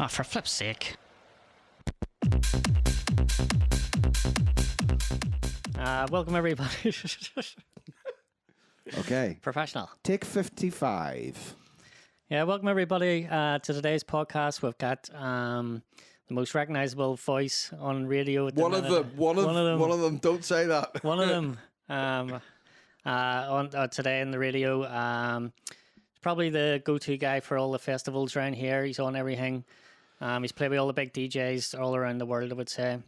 Oh, for flip's sake. Welcome, everybody. Okay. Professional. Take 55. Yeah, welcome, everybody, to today's podcast. We've got the most recognizable voice on radio. One of them. Don't say that. One of them on today in the radio. He's probably the go-to guy for all the festivals around here. He's on everything. He's played with all the big DJs all around the world, I would say.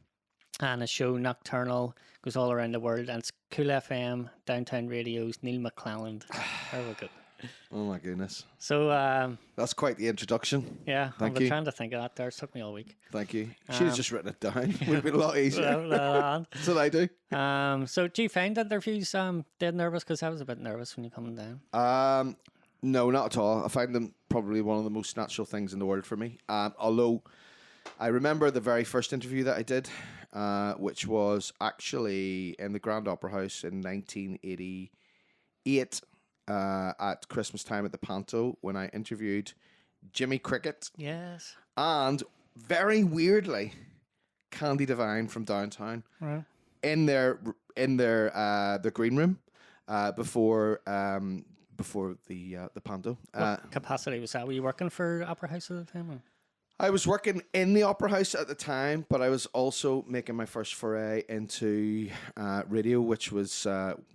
And his show, Nocturnal, goes all around the world. And it's Coole FM, Downtown Radio's Neal McClelland. Very good. Oh my goodness. So that's quite the introduction. Yeah, Thank I've been you. trying to think of that there. It took me all week. Thank you. Should have just written it down. Would have been a lot easier. That's what I do. So do you find interviews dead nervous? Because I was a bit nervous when you're coming down. No, not at all. I find them probably one of the most natural things in the world for me. Although I remember the very first interview that I did, which was actually in the Grand Opera House in 1988 at Christmas time at the Panto when I interviewed Jimmy Cricket. Yes. And very weirdly, Candy Devine from downtown in their green room before the Panto. What capacity was that? Were you working for Opera House at the time? Or? I was working in the Opera House at the time, but I was also making my first foray into radio, which was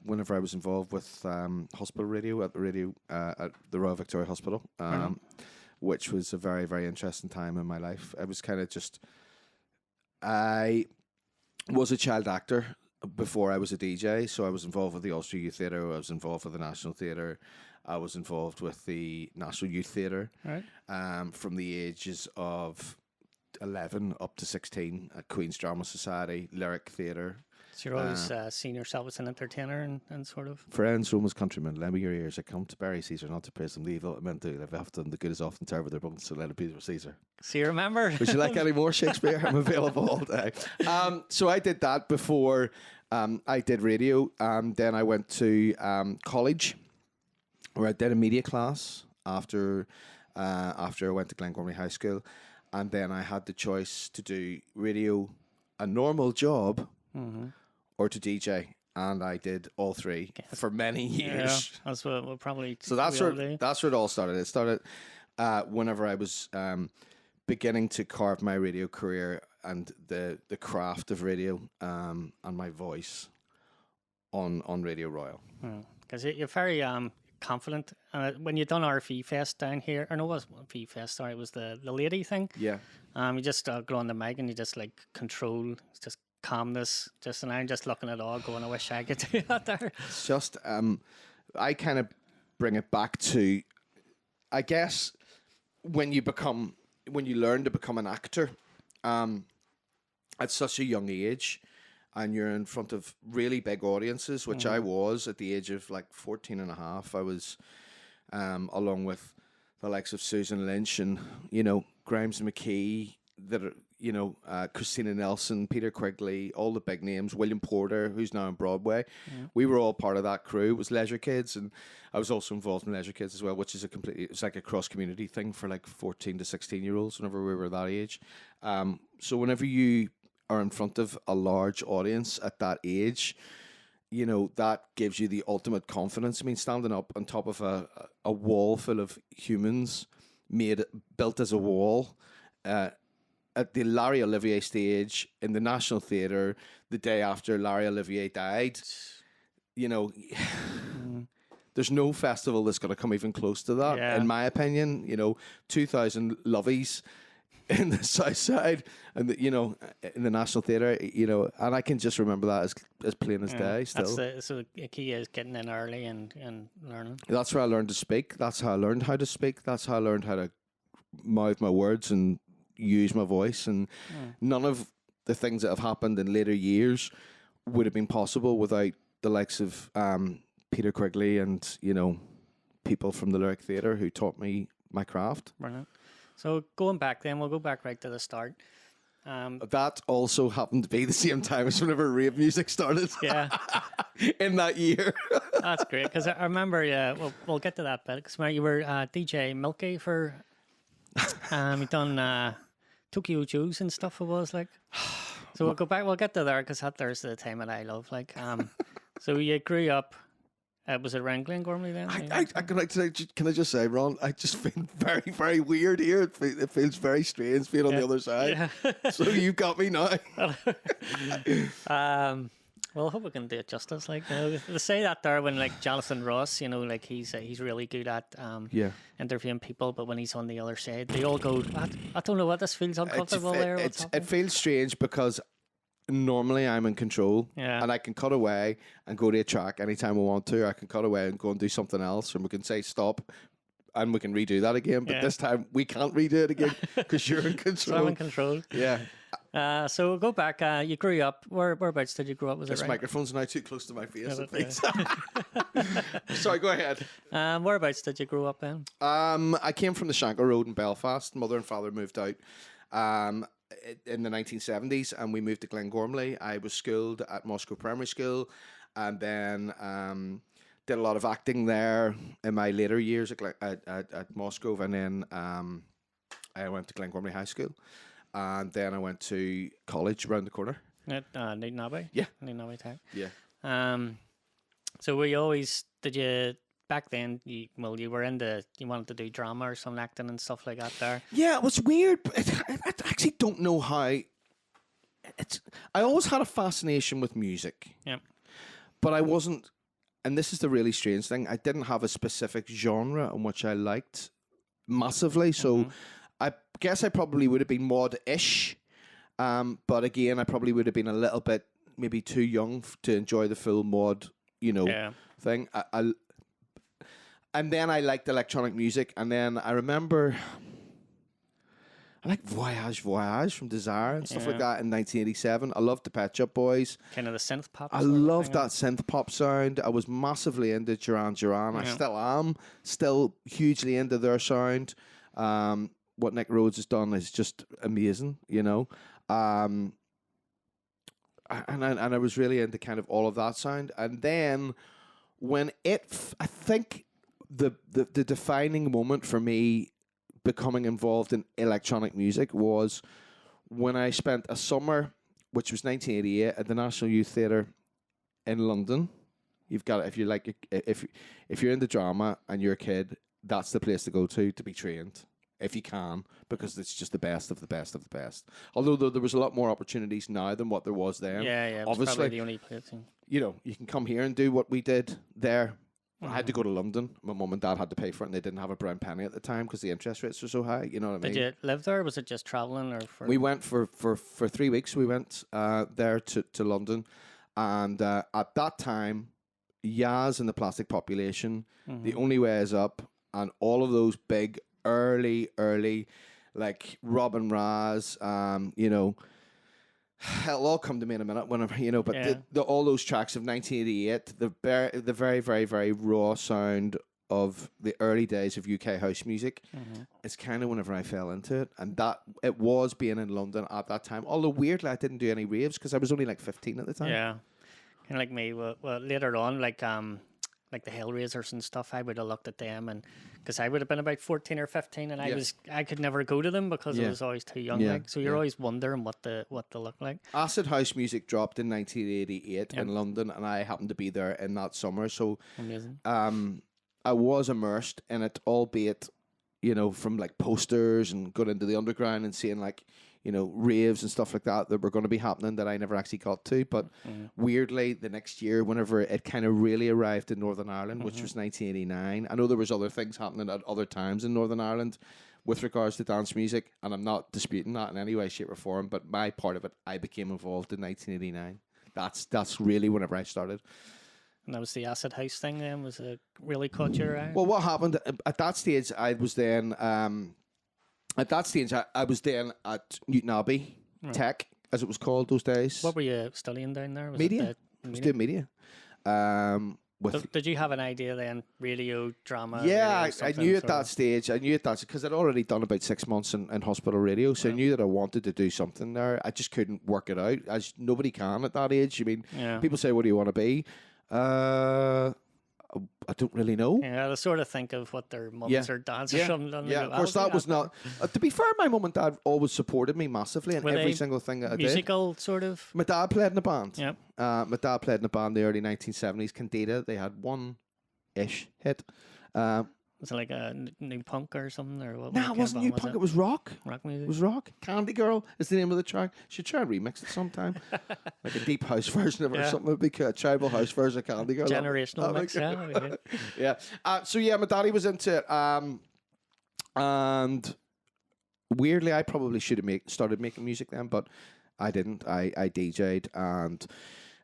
whenever I was involved with hospital radio at the Royal Victoria Hospital, which was a very, very interesting time in my life. I was kind of I was a child actor before I was a DJ, so I was involved with the Ulster Youth Theatre, I was involved with the National Theatre, I was involved with the National Youth Theatre from the ages of 11 up to 16 at Queen's Drama Society, Lyric Theatre. So you're always seeing yourself as an entertainer and sort of... Friends, Roma's countrymen, lend me your ears. I come to bury Caesar, not to praise them. The evil meant to. If I've done the good is often terrible, their bones, so let it be for Caesar. So you remember? Would you like any more Shakespeare? I'm available all day. So I did that before I did radio. Then I went to college, where I did a media class after I went to Glengormley High School. And then I had the choice to do radio, a normal job, or to DJ. And I did all three for many years. Yeah, that's what we'll probably... So that's where it all started. It started whenever I was beginning to carve my radio career and the craft of radio and my voice on Radio Royal. Because you're very confident. When you done our V Fest down here, or no, it wasn't V Fest, sorry, it was the lady thing. Yeah. You just go on the mic and you just like control, just calmness, and I'm just looking at it all going, I wish I could do that there. It's just, I kind of bring it back to, I guess, when you learn to become an actor at such a young age, and you're in front of really big audiences, which I was at the age of like 14 and a half. I was along with the likes of Susan Lynch and, Grimes McKee, Christina Nelson, Peter Quigley, all the big names, William Porter, who's now on Broadway. We were all part of that crew. It was Leisure Kids, and I was also involved in Leisure Kids as well, which is it's like a cross-community thing for like 14 to 16-year-olds whenever we were that age. So whenever you are in front of a large audience at that age, that gives you the ultimate confidence. I mean, standing up on top of a wall full of humans built as a wall, at the Larry Olivier stage in the National Theatre the day after Larry Olivier died, there's no festival that's going to come even close to that, in my opinion. 2,000 lovies in the South Side and in the National Theatre, and I can just remember that as plain as day still. So the key is getting in early and learning. That's where I learned to speak. That's how I learned how to speak. That's how I learned how to mouth my words and use my voice, and none of the things that have happened in later years would have been possible without the likes of Peter Quigley and people from the Lyric Theatre who taught me my craft. Brilliant. So going back then, we'll go back right to the start. That also happened to be the same time as whenever rave music started. Yeah. In that year. That's great, because I remember, we'll get to that bit, because you were DJ Milky for, you've done Tokyo Joe's and stuff. It was like. So we'll go back. We'll get to there because there's the time that I love. Like, so you grew up. Was it around Glengormley then? Can I just say, Ron, I just feel very, very weird here. It feels very strange being on the other side. Yeah. So you've got me now. Well, I hope we can do it justice. Like, they say that there when like Jonathan Ross, like he's really good at interviewing people, but when he's on the other side, they all go, I don't know what this feels uncomfortable there. It feels strange because normally I'm in control and I can cut away and go to a track anytime I want to. I can cut away and go and do something else, and we can say stop and we can redo that again. But this time we can't redo it again because you're in control. So I'm in control. Yeah. So we'll go back. You grew up. Whereabouts did you grow up? Was this it right? microphone's now too close to my face. Sorry, go ahead. Whereabouts did you grow up in? I came from the Shankill Road in Belfast. Mother and father moved out in the 1970s, and we moved to Glengormley. I was schooled at Moscow Primary School, and then did a lot of acting there in my later years at Moscow, and then I went to Glengormley High School, and then I went to college around the corner. At Newton Abbey? Yeah. Newton Abbey Tech. Yeah. So were you always, did you, back then, you wanted to do drama or some acting and stuff like that there? Yeah, it was weird. I actually don't know how. I always had a fascination with music. Yeah. But I wasn't, and this is the really strange thing, I didn't have a specific genre in which I liked massively. So I guess I probably would have been mod-ish. But again, I probably would have been a little bit maybe too young to enjoy the full mod, thing. And then I liked electronic music, and then I remember I like Voyage from Desire and stuff like that in 1987. I loved the Pet Shop Boys. Kind of the synth pop. I loved that synth pop sound. I was massively into Duran Duran. I still am. Still hugely into their sound. What Nick Rhodes has done is just amazing, And I was really into kind of all of that sound. And then when I think the defining moment for me becoming involved in electronic music was when I spent a summer, which was 1988, at the National Youth Theatre in London. You've got if you're into drama and you're a kid, that's the place to go to be trained. If you can, because it's just the best of the best of the best. Although there was a lot more opportunities now than what there was then. Yeah, it was obviously probably the only place. You can come here and do what we did there. I had to go to London. My mum and dad had to pay for it, and they didn't have a brown penny at the time because the interest rates were so high. You know what I mean? Did you live there? Or was it just traveling, or We went for 3 weeks. We went there to London, and at that time, Yaz and the Plastic Population, The Only Way Is Up, and all of those big early like Robin Raz, it'll all come to me in a minute whenever but all those tracks of 1988, the very, very, very raw sound of the early days of UK house music, it's kind of whenever I fell into it, and that it was being in London at that time. Although weirdly, I didn't do any raves because I was only like 15 at the time. Yeah, kind of like me. Well, later on, like the Hellraisers and stuff, I would have looked at them, and because I would have been about 14 or 15, and I could never go to them because I was always too young. Like, so you're always wondering what they look like. Acid house music dropped in 1988 in London, and I happened to be there in that summer. So amazing. I was immersed in it, albeit from like posters and going into the underground and seeing like raves and stuff like that were going to be happening that I never actually got to. But weirdly, the next year, whenever it kind of really arrived in Northern Ireland, which was 1989, I know there was other things happening at other times in Northern Ireland with regards to dance music, and I'm not disputing that in any way, shape or form, but my part of it, I became involved in 1989. That's really whenever I started. And that was the acid house thing then? Was it really caught your eye? Well, what happened at that stage, I was then... At that stage, I was then at Newton Abbey Tech, as it was called those days. What were you studying down there? Was media. I was doing media. Did you have an idea then, radio, drama? Yeah, I knew at that stage. I knew because I'd already done about 6 months in hospital radio, so I knew that I wanted to do something there. I just couldn't work it out, as nobody can at that age. I mean, people say, what do you want to be? A don't really know. Yeah, they sort of think of what their mums Yeah. or dads Yeah. or something done. Yeah, of course, that was not. To be fair, my mum and dad always supported me massively in Were every they single thing that I did. musical sort of. My dad played in a band. Yep. My dad played in a band in the early 1970s, Candida. They had one-ish hit. Was it like a new punk or something? Or what? No, kind it of wasn't band new punk. Was It was rock. rock It music. was rock. Candy Girl is the name of the track. Should try and remix it sometime. Like a deep house version of it or Yeah. something. It would be a tribal house version of Candy Girl. Generational That'd be mix. good. Yeah. Yeah. So yeah, my daddy was into it. And weirdly, I probably should have started making music then, but I didn't. I DJ'd, and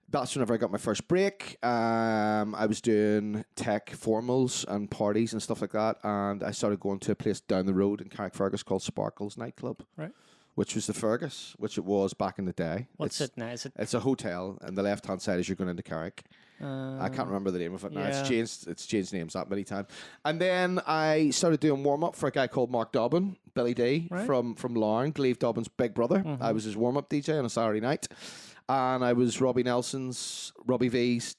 that's whenever I got my first break. I was doing tech formals and parties and stuff like that, and I started going to a place down the road in Carrickfergus called Sparkles Nightclub. Right. Which was the Fergus, which it was back in the day. What's it now? Is it? It's a hotel, and the left-hand side as you're going into Carrick. I can't remember the name of it now. yeah. It's changed names that many times. And then I started doing warm-up for a guy called Mark Dobbin, Billy D, Right. from Larne, Glaive Dobbin's big brother. I was his warm-up DJ on a Saturday night. And I was Robbie V's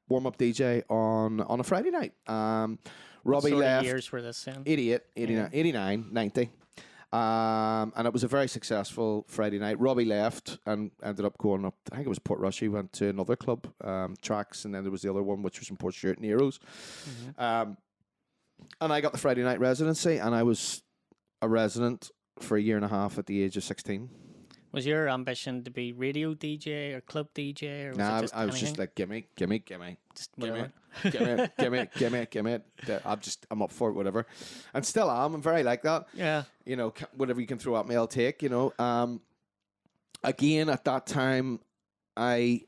warm-up DJ on a Friday night. Robbie Sort of left. years were this then? 88, 89, 89, 90. And it was a very successful Friday night. Robbie left and ended up going up, I think it was Portrush. He went to another club, Tracks, and then there was the other one, which was in Port Stewart, Nero's. And I got the Friday night residency, and I was a resident for a year and a half at the age of 16. Was your ambition to be radio DJ or club DJ, or was Nah, it just I was anything? just like, gimme. Just whatever. Give me it. I'm up for it, whatever. And still am. I'm very like that. Yeah. You know, whatever you can throw at me, I'll take, you know. Again, at that time, I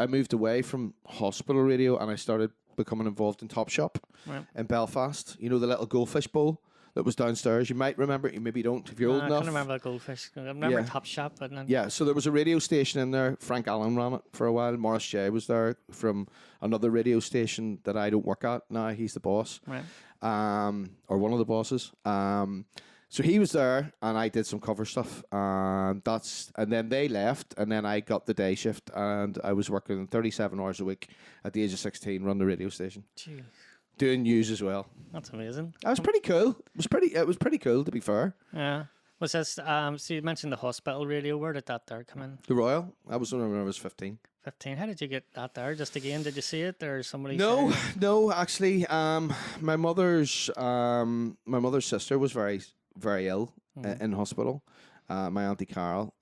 moved away from hospital radio and I started becoming involved in Top Shop Right. in Belfast. You know, the little goldfish bowl that was downstairs. You might remember it, you maybe don't if you're old I enough. can't remember the Goldfish. I remember Yeah. Top Shop, but then Yeah, so there was a radio station in there. Frank Allen ran it for a while. Morris J was there from another radio station that I don't work at now. He's the boss, right. or one of the bosses. So he was there, and I did some cover stuff, and then they left, and then I got the day shift, and I was working 37 hours a week at the age of 16, run the radio station, Jeez, doing news as well. that's amazing. That was pretty cool. It was pretty cool, to be fair. Yeah. Was this? So you mentioned the hospital radio. Where did that there come in? The Royal. I was when I was 15. 15. How did you get that there? Just again, did you see it or somebody? No, said? no. Actually, my mother's sister was very, very ill in hospital. My auntie Carol,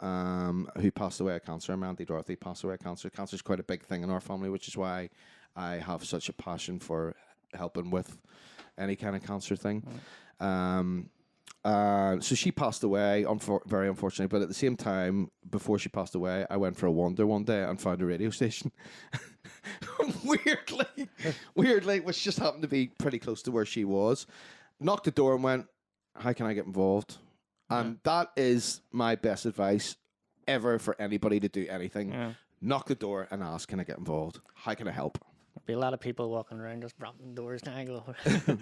who passed away of cancer, and my auntie Dorothy passed away of cancer. Cancer is quite a big thing in our family, which is why I have such a passion for helping with any kind of cancer thing. So she passed away, very unfortunately. But at the same time, before she passed away, I went for a wander one day and found a radio station. weirdly, which just happened to be pretty close to where she was. Knocked the door and went, "How can I get involved?" And that is my best advice ever for anybody to do anything. Yeah. Knock the door and ask, "Can I get involved? How can I help?" There'd be a lot of people walking around just rapping doors now. I go,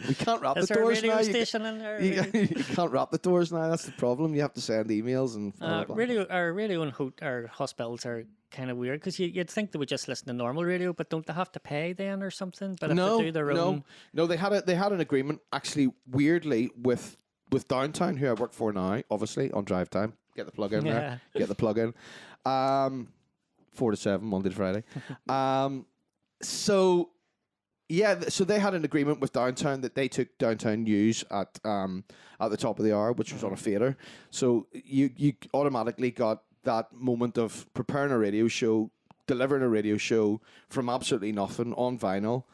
We can't wrap is the there a doors radio now. station in there? You can't wrap the doors now. That's the problem. You have to send emails and blah, blah, blah. Radio and hospitals are kind of weird because you'd think they would just listen to normal radio, but don't they have to pay then or something? But if they do their own, no. They had an agreement actually weirdly with Downtown, who I work for now. Obviously on drive time, get the plug in there. Get the plug in. 4 to 7 Monday to Friday. So they had an agreement with Downtown that they took Downtown News at the top of the hour, which was on a fader. So you automatically got that moment of preparing a radio show, delivering a radio show from absolutely nothing on vinyl,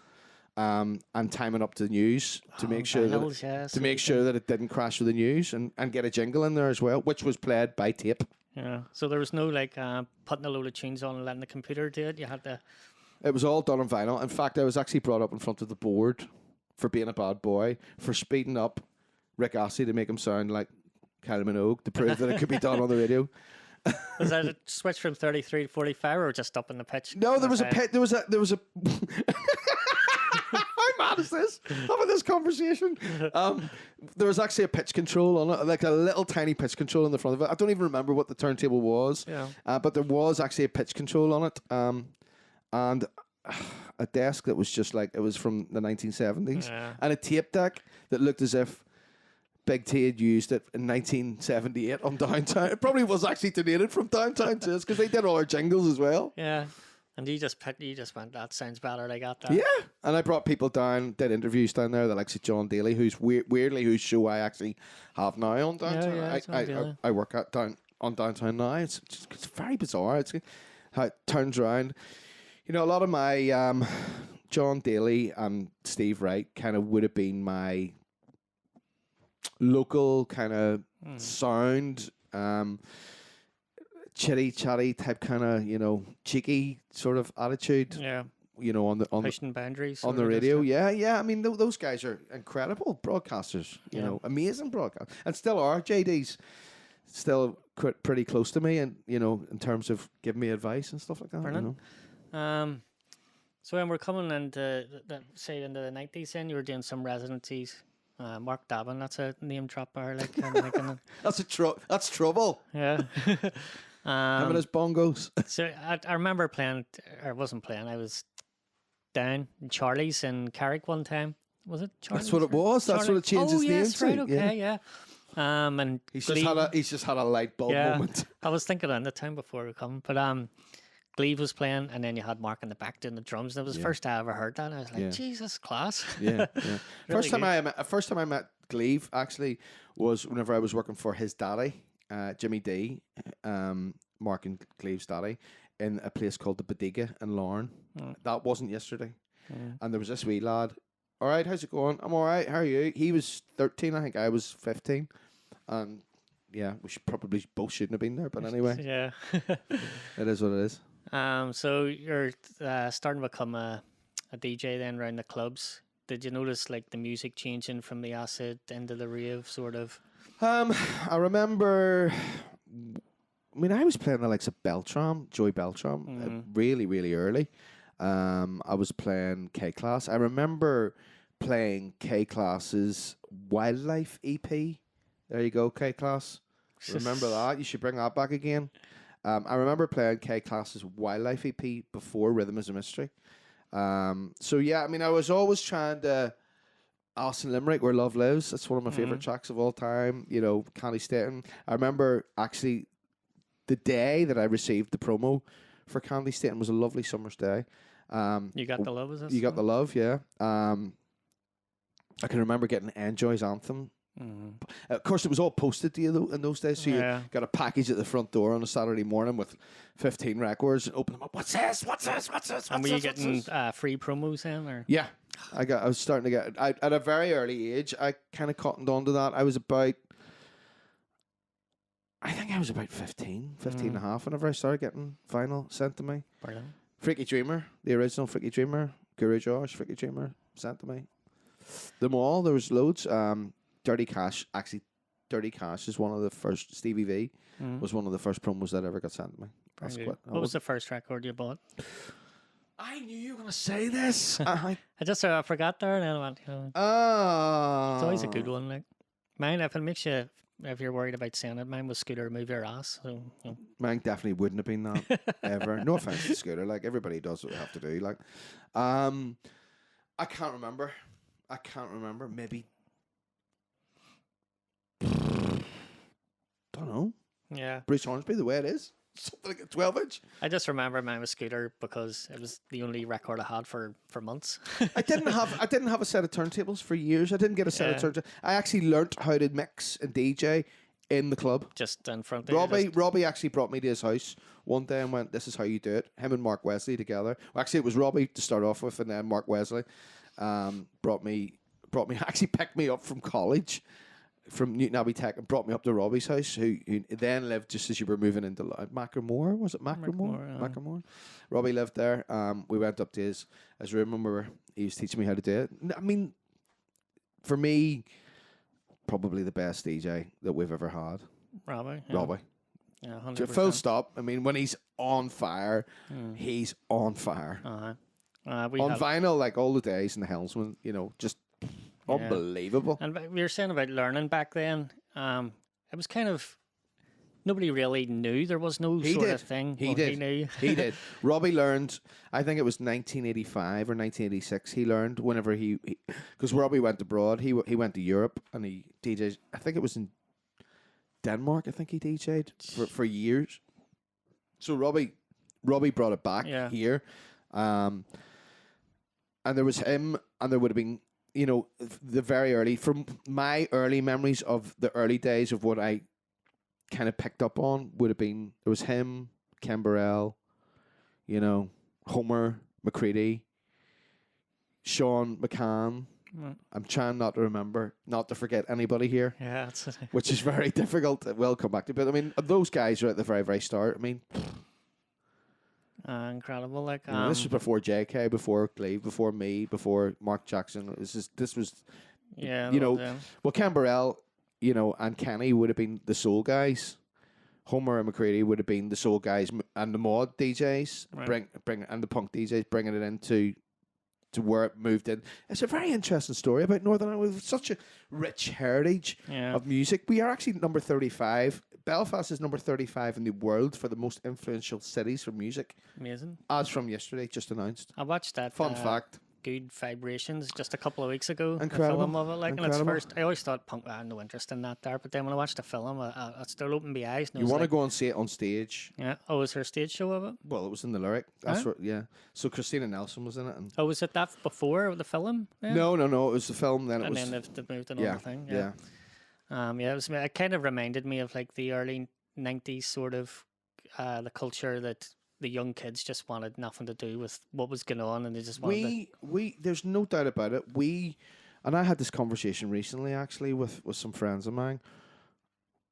and timing up to the news to make sure that it didn't crash with the news, and get a jingle in there as well, which was played by tape. Yeah. So there was no like putting a load of tunes on and letting the computer do it. You had to. It was all done on vinyl. In fact, I was actually brought up in front of the board for being a bad boy, for speeding up Rick Astley to make him sound like Kylie Minogue, to prove that it could be done on the radio. Was that a switch from 33 to 45 or just up in the pitch? No, there was a pit. There was a. How mad is this? Having this conversation. There was actually a pitch control on it, like a little tiny pitch control in the front of it. I don't even remember what the turntable was. Yeah. But there was actually a pitch control on it. And a desk that was just like it was from the 1970s, Yeah. and a tape deck that looked as if Big T had used it in 1978 on Downtown. It probably was actually donated from Downtown to us because they did all our jingles as well. Yeah. And you just went, that sounds better. I got that. Yeah, and I brought people down, did interviews down there. The likes of John Daly, who's weirdly whose show I actually have now on Downtown. Yeah, John Daly. I work at on Downtown now. It's very bizarre. It's how it turns around. You know, a lot of my John Daly and Steve Wright kind of would have been my local kind of sound. Chitty chatty type kind of, you know, cheeky sort of attitude. Yeah. You know, on the Pushing boundaries. on the radio. Yeah. I mean, those guys are incredible broadcasters. You know, amazing broadcast, and still are. JD's still pretty close to me, and you know, in terms of giving me advice and stuff like that. Brilliant. You know? So when we're coming into say into the 90s, then you were doing some residencies. Mark Daven, that's a name drop bar, like kind of thinking. That's trouble. Yeah. Him and his bongos. So I remember playing, or I wasn't playing, I was down in Charlie's in Carrick one time. Was it Charlie's? That's what it was. That's what it changed his name yes, to. right, okay, yeah. And He's Glee- just had a light bulb moment. I was thinking on the time before we come, but Glee was playing, and then you had Mark in the back doing the drums. And it was the first time I ever heard that. And I was like, Jesus, class. Yeah. Really first time I met Gleave actually was whenever I was working for his daddy, Jimmy D, Mark and Gleave's daddy, in a place called the Bodega in Larne. That wasn't yesterday. And there was this wee lad. All right, how's it going? I'm all right. How are you? He was 13, I think I was 15. And yeah, we both shouldn't have been there, but anyway. Yeah. It is what it is. So you're starting to become a DJ then around the clubs. Did you notice like the music changing from the acid into the rave sort of? I remember. I mean, I was playing the likes of Joey Beltram, really, really early. I was playing K Class. I remember playing K Class's Wildlife EP. There you go, K Class. Remember that? You should bring that back again. I remember playing K Class's Wildlife EP before Rhythm is a Mystery. So yeah, I mean, I was always trying to. Alison Limerick, Where Love Lives. That's one of my favorite tracks of all time. You know, Candy Staten. I remember actually the day that I received the promo for Candy Staten was a lovely summer's day. You Got the Love, was it? You Got the Love, yeah. I can remember getting Enjoy's Anthem. Of course, it was all posted to you in those days, so you got a package at the front door on a Saturday morning with 15 records and open them up. What's this? And were you getting free promos then? Or? Yeah, I was starting to get. At a very early age, I kind of cottoned on to that. I think I was about 15 and a half whenever I started getting vinyl sent to me. Brilliant. Freaky Dreamer, the original Freaky Dreamer, Guru Josh, Freaky Dreamer, sent to me. Them all, there was loads. Dirty Cash is one of the first. Stevie V was one of the first promos that ever got sent to me. What was the first record you bought? I knew you were going to say this. I forgot there, and then I went, it's always a good one. Like mine, if you're worried about saying it, mine was Scooter Move Your Ass. So, you know. Mine definitely wouldn't have been that ever. No offense to Scooter, like everybody does what they have to do. Like, I can't remember. Maybe. Don't know. Yeah. Bruce Hornsby, the way it is. Something like a 12-inch. I just remember mine was Scooter because it was the only record I had for months. I didn't have a set of turntables for years. I didn't get a set of turntables. I actually learnt how to mix and DJ in the club. Just in front of Robbie actually brought me to his house one day and went, "This is how you do it." Him and Mark Wesley together. Well, actually, it was Robbie to start off with, and then Mark Wesley actually picked me up from college. From Newton Abbey Tech and brought me up to Robbie's house, who then lived just as you were moving into Macklemore. Was it Macklemore? Macklemore. Robbie lived there. We went up to his room and he was teaching me how to do it. I mean, for me, probably the best DJ that we've ever had. Robbie. Yeah, 100%. Full stop. I mean, when he's on fire, he's on fire. On vinyl, like all the days in the Helmsman, you know, just unbelievable. And we were saying about learning back then. It was kind of nobody really knew. There was no He sort did. of thing. He Well, did. He knew. He did. Robbie learned, I think it was 1985 or 1986, he learned whenever because Robbie went abroad, he went to Europe and he DJed, I think it was in Denmark, I think he DJed for years. So Robbie brought it back Yeah. here. And there was him, and there would have been, you know, the very early, from my early memories of the early days of what I kind of picked up on would have been, there was him, Ken Burrell, you know, Homer McCready, Sean McCann. I'm trying not to forget anybody here, Yeah, that's it. which is very difficult. We'll come back to, but I mean, those guys are at the very, very start. I mean, Incredible. Like, you know, this was before JK, before Cleve, before me, before Mark Jackson. This was, yeah, you know, them. well, Ken Burrell, you know, and Kenny would have been the soul guys. Homer and McCready would have been the soul guys and the mod DJs, Right. bring and the punk DJs, bringing it into to where it moved in. It's a very interesting story about Northern Ireland with such a rich heritage Yeah. of music. We are actually number 35. Belfast is number 35 in the world for the most influential cities for music, Amazing. as from yesterday, just announced. I watched that. Fun fact. Good Vibrations just a couple of weeks ago. Incredible. The film of it, like, and it's Incredible. first. I always thought punk. I had no interest in that there, but then when I watched the film, I still opened my eyes. And You want want to go and see it on stage? Yeah. Oh, was there a stage show of it? Well, it was in the lyric. That's Huh? what, yeah. So Christina Nelson was in it. And Oh, was it that before the film? Yeah. no. It was the film. Then it And was. then they've moved another Yeah, thing. yeah. Yeah. It kind of reminded me of like the early '90s sort of the culture that the young kids just wanted nothing to do with what was going on, and they just wanted. We there's no doubt about it. And I had this conversation recently actually with some friends of mine.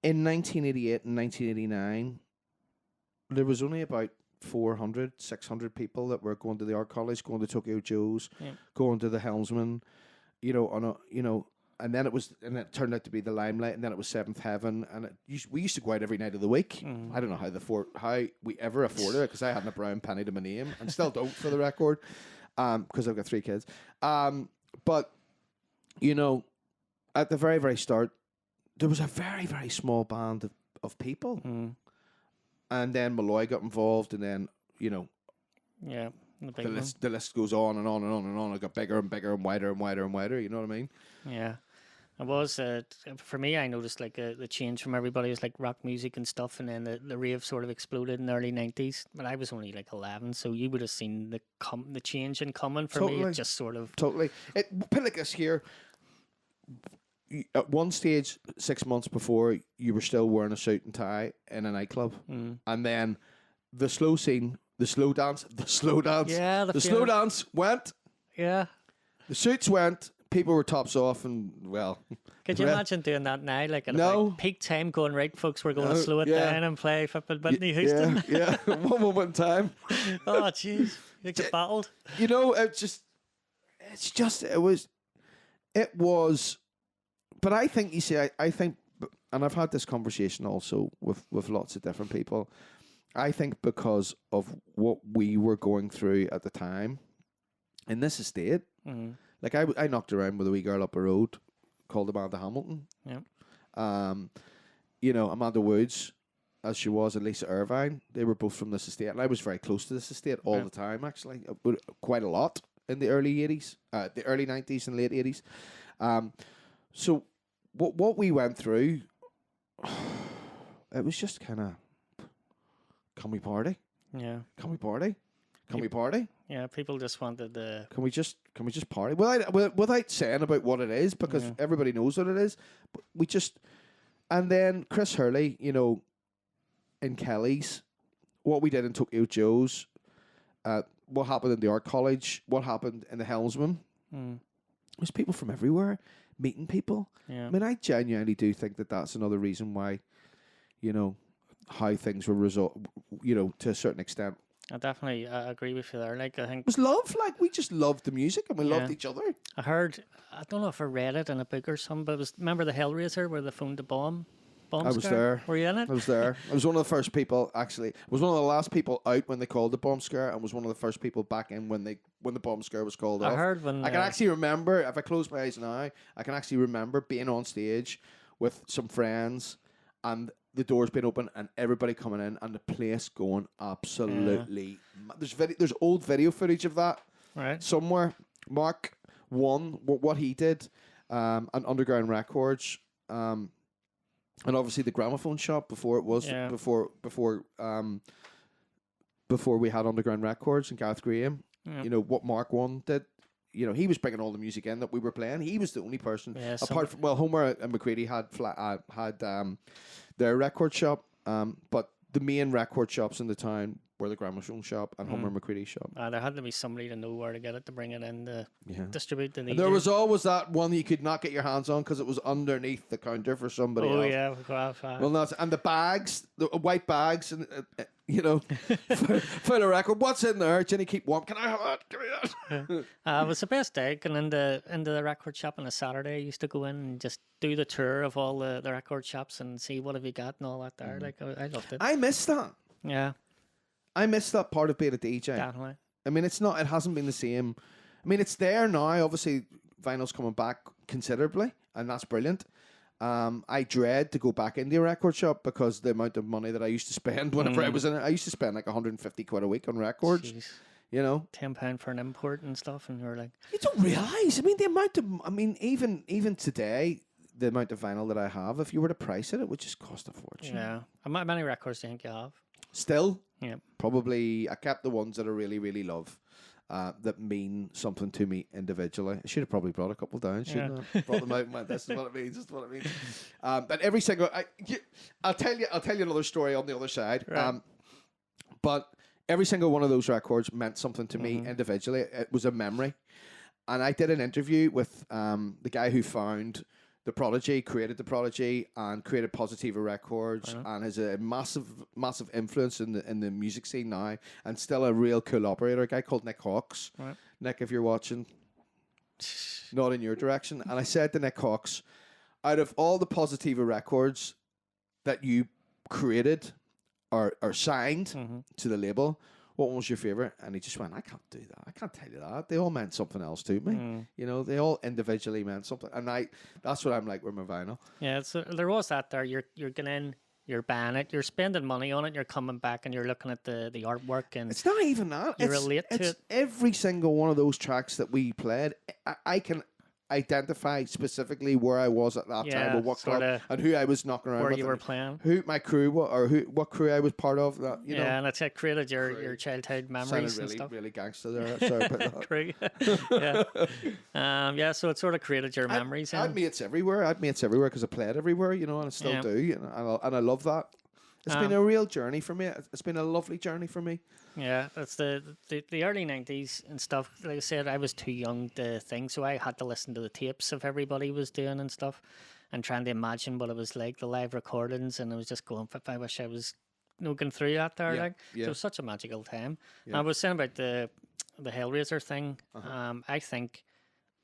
In 1988 and 1989, there was only about 400, 600 people that were going to the art college, going to Tokyo Joe's, Yeah. going to the Helmsman, you know, and then it turned out to be the Limelight, and then it was Seventh Heaven, and we used to go out every night of the week. I don't know how we ever afforded it, because I hadn't a brown penny to my name, and still don't, for the record, because I've got 3 kids. But you know, at the very, very start, there was a very, very small band of people, and then Malloy got involved, and then, you know, Yeah. The big one. the list goes on and on and on and on. It got bigger and bigger and wider and wider and wider. You know what I mean? Yeah. It was, for me, I noticed like the change from everybody was like rock music and stuff, and then the rave sort of exploded in the early '90s. But I was only like 11, so you would have seen the change in coming. For me, Totally. it just sort of Totally. Put it like this here. At one stage, 6 months before, you were still wearing a suit and tie in a nightclub, and then the slow scene, the slow dance, Yeah, the slow dance went. yeah. The suits went. People were tops off, and well. Could you imagine doing that now? Like at No. about peak time, going right, folks, we're going to No, slow it yeah. down and play flipping Whitney Houston. Yeah, yeah. One moment in time. Oh, jeez, you get battled. You know, it was. But I think, you see, I think, and I've had this conversation also with lots of different people. I think because of what we were going through at the time in this estate, like I knocked around with a wee girl up the road called Amanda Hamilton. Yeah. You know, Amanda Woods, as she was, and Lisa Irvine, they were both from this estate, and I was very close to this estate all the time, actually, quite a lot in the early 80s, the early 90s and late 80s. So what we went through, it was just kind of, can we party? Yeah. Can we party? Can we party? Yeah. People just wanted the. Can we just party? Without saying about what it is, because everybody knows what it is. But we just, and then Chris Hurley, you know, in Kelly's, what we did in Tokyo Joe's, what happened in the art college, what happened in the Helmsman. There's people from everywhere meeting people. Yeah. I mean, I genuinely do think that that's another reason why, you know, how things were resolved, you know, to a certain extent. I definitely agree with you there. Like, I think It was love. Like, we just loved the music and we loved each other. I heard, I don't know if I read it in a book or something, but it was, remember the Hellraiser where they phoned the bomb I was scare? there. Were you in it? I was there. I was one of the first people, actually. I was one of the last people out when they called the bomb scare, and was one of the first people back in when the bomb scare was called off. I heard when I can actually remember, if I close my eyes now, I can actually remember being on stage with some friends, and the doors being open and everybody coming in and the place going absolutely. There's old video footage of that Right. somewhere. Mark won what he did, and Underground Records, and obviously the gramophone shop before it was before we had Underground Records and Gareth Graham. Yeah. You know what Mark won did. You know, he was bringing all the music in that we were playing. He was the only person, apart from, well, Homer and McCready had their record shop, but the main record shops in the town were the gramophone shop and Homer and McCready's shop. There had to be somebody to know where to get it to bring it in to distribute the. And there was always that one you could not get your hands on because it was underneath the counter for somebody else. Oh yeah, well, that's and the bags, the white bags, and you know, full of record. What's in there? Jenny, keep warm. Can I have that? Give me that. It was the best day. Going into the record shop on a Saturday, I used to go in and just do the tour of all the record shops and see what have you got and all that there. Like I loved it. I miss that. Yeah, I miss that part of being a DJ. definitely. I mean, it hasn't been the same. I mean, it's there now. Obviously, vinyl's coming back considerably, and that's brilliant. I dread to go back into a record shop because the amount of money that I used to spend whenever I was in it, I used to spend like 150 quid a week on records. Jeez. You know, £10 for an import and stuff, and you're like, you don't realize. I mean, the amount of. I mean, even today, the amount of vinyl that I have, if you were to price it, it would just cost a fortune. yeah. How many records do you think you have? Still, Yeah. probably I kept the ones that I really, really love. That mean something to me individually. I should have probably brought a couple down, shouldn't I? Brought them out and went, this is what it means, this is what it means. But every single, I'll tell you another story on the other side. Right. But every single one of those records meant something to me individually. It was a memory. And I did an interview with the guy who found The Prodigy, created The Prodigy, and created Positiva Records, and has a massive influence in the music scene now, and still a real cool operator, a guy called Nick Hawkes. Right. Nick, if you're watching, not in your direction. And I said to Nick Hawkes, out of all the Positiva Records that you created or signed to the label, what was your favorite? And he just went, I can't do that. I can't tell you that. They all meant something else to me. You know, they all individually meant something. And that's what I'm like with my vinyl. Yeah, there was that there. You're going in, you're buying it, you're spending money on it, you're coming back and you're looking at the artwork, and it's not even that. You relate to it. Every single one of those tracks that we played, I can identify specifically where I was at that time, or what club, and who I was knocking around where with, you were playing, who my crew was, or what crew I was part of. That you know, and it's created your childhood memories really, and stuff. Really gangster there. Sorry about that. Crew. Yeah. So it sort of created your memories. I had mates everywhere. Because I played everywhere, you know, and I still do, and I love that. It's been a real journey for me. It's been a lovely journey for me. Yeah, it's the early 90s and stuff. Like I said, I was too young to think, so I had to listen to the tapes of everybody was doing and stuff, and trying to imagine what it was like, the live recordings, and I was just going, I wish I was going through that there. So it was such a magical time. Yeah. I was saying about the Hellraiser thing. I think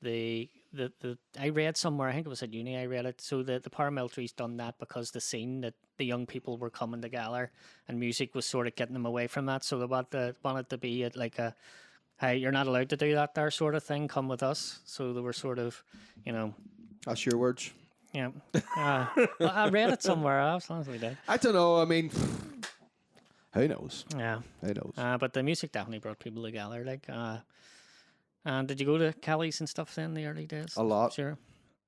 I read somewhere, I think it was at uni, I read it. So the paramilitary's done that because the scene that the young people were coming together and music was sort of getting them away from that. So they wanted to be like a, hey, you're not allowed to do that there sort of thing. Come with us. So they were sort of, That's your words. Yeah. Well, I read it somewhere else. Honestly, did. I don't know. I mean, who knows? Yeah. Who knows? But the music definitely brought people together. Like, and did you go to Kelly's and stuff then in the early days? A lot. Sure.